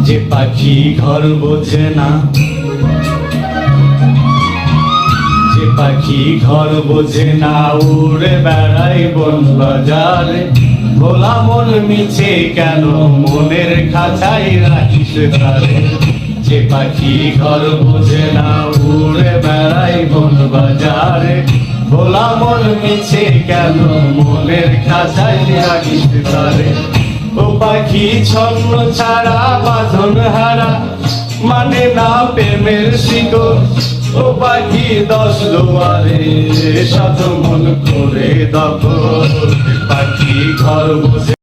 যে পাখি ঘর বোঝে না, যে পাখি ঘর বোঝে না, উড়ে বেড়াই বন বাজারে। ভোলা মন মিছে কেন মনের খাঁচাই রাখিস তারে। যে পাখি ঘর বোঝে না, উড়ে বেড়াই বন বাজারে। ভোলা মন মিছে কেন মনের খাঁচাই রাখিস তারে। ও পাখি ছন্ন ছাড়া বাঁধন হারা, মানে না প্রেমের শিকড়। ও পাখি 10 দুয়ারে, শত মন করে দখল। পাখি ঘর বোঝে